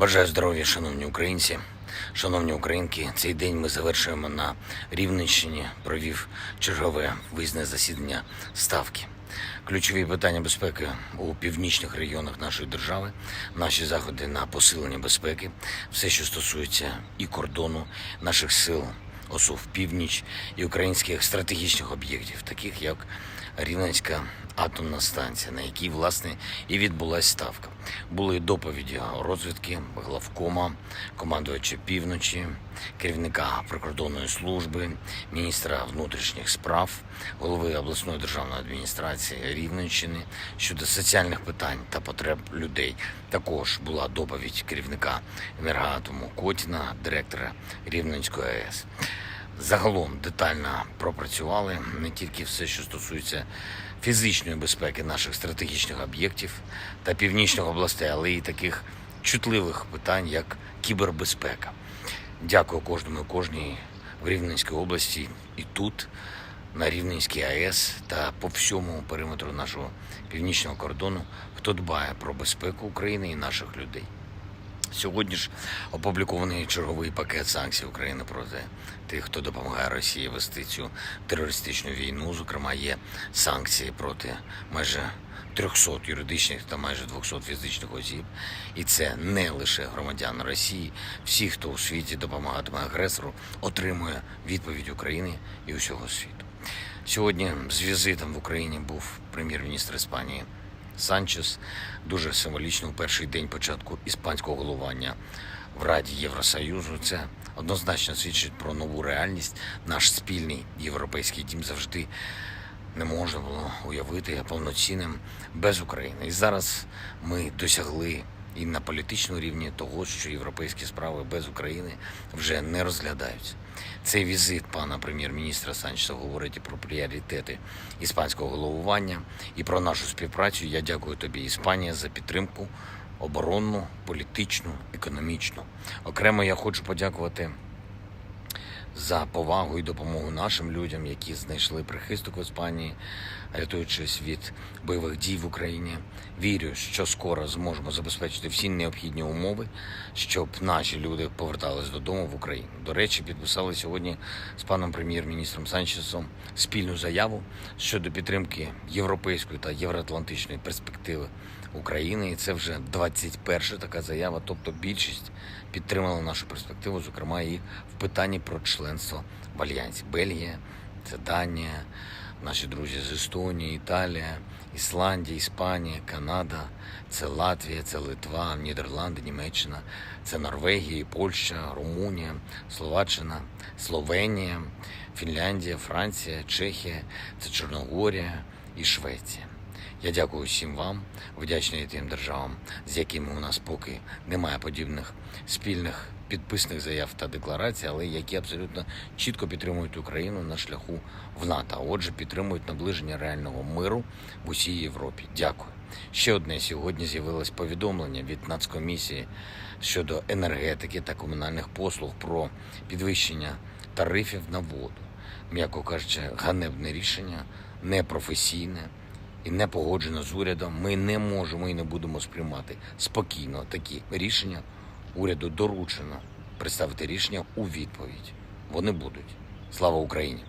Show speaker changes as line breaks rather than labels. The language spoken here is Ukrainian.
Бажаю здоров'я, шановні українці, шановні українки. Цей день ми завершуємо на Рівненщині. Провів чергове виїзне засідання Ставки. Ключові питання безпеки у північних регіонах нашої держави, наші заходи на посилення безпеки, все, що стосується і кордону наших сил ОСУ в північ, і українських стратегічних об'єктів, таких як Рівненська атомна станція, на якій, власне, і відбулася ставка. Були доповіді розвідки, главкома, командувача півночі, керівника прикордонної служби, міністра внутрішніх справ, голови обласної державної адміністрації Рівненщини щодо соціальних питань та потреб людей. Також була доповідь керівника енергоатому Котіна, директора Рівненської АЕС. Загалом детально пропрацювали не тільки все, що стосується фізичної безпеки наших стратегічних об'єктів та північних областей, але й таких чутливих питань, як кібербезпека. Дякую кожному і кожній в Рівненській області і тут, на Рівненській АЕС та по всьому периметру нашого північного кордону, хто дбає про безпеку України і наших людей. Сьогодні ж опублікований черговий пакет санкцій України проти тих, хто допомагає Росії вести цю терористичну війну. Зокрема, є санкції проти майже 300 юридичних та майже 200 фізичних осіб. І це не лише громадяни Росії. Всі, хто у світі допомагатиме агресору, отримує відповідь України і усього світу. Сьогодні з візитом в Україні був прем'єр-міністр Іспанії Санчес. Дуже символічно у перший день початку іспанського головування в Раді Євросоюзу. Це однозначно свідчить про нову реальність. Наш спільний європейський дім завжди не можна було уявити повноцінним без України. І зараз ми досягли і на політичному рівні того, що європейські справи без України вже не розглядаються. Цей візит пана прем'єр-міністра Санчеса говорить і про пріоритети іспанського головування, і про нашу співпрацю. Я дякую тобі, Іспанія, за підтримку оборонну, політичну, економічну. Окремо я хочу подякувати за повагу і допомогу нашим людям, які знайшли прихисток в Іспанії, рятуючись від бойових дій в Україні. Вірю, що скоро зможемо забезпечити всі необхідні умови, щоб наші люди повертались додому в Україну. До речі, підписали сьогодні з паном прем'єр-міністром Санчесом спільну заяву щодо підтримки європейської та євроатлантичної перспективи України. І це вже 21-та така заява, тобто більшість підтримала нашу перспективу, зокрема і в питанні про членство в Альянсі. Бельгія, це Данія, наші друзі з Естонії, Італія, Ісландія, Іспанія, Канада, це Латвія, це Литва, Нідерланди, Німеччина, це Норвегія, Польща, Румунія, Словаччина, Словенія, Фінляндія, Франція, Чехія, це Чорногорія і Швеція. Я дякую всім вам, вдячний тим державам, з якими у нас поки немає подібних спільних підписних заяв та декларацій, але які абсолютно чітко підтримують Україну на шляху в НАТО, а отже підтримують наближення реального миру в усій Європі. Дякую. Ще одне, сьогодні з'явилось повідомлення від Нацкомісії щодо енергетики та комунальних послуг про підвищення тарифів на воду. М'яко кажучи, ганебне рішення, непрофесійне і не погоджено з урядом. Ми не можемо і не будемо сприймати спокійно такі рішення. Уряду доручено представити рішення у відповідь. Вони будуть. Слава Україні!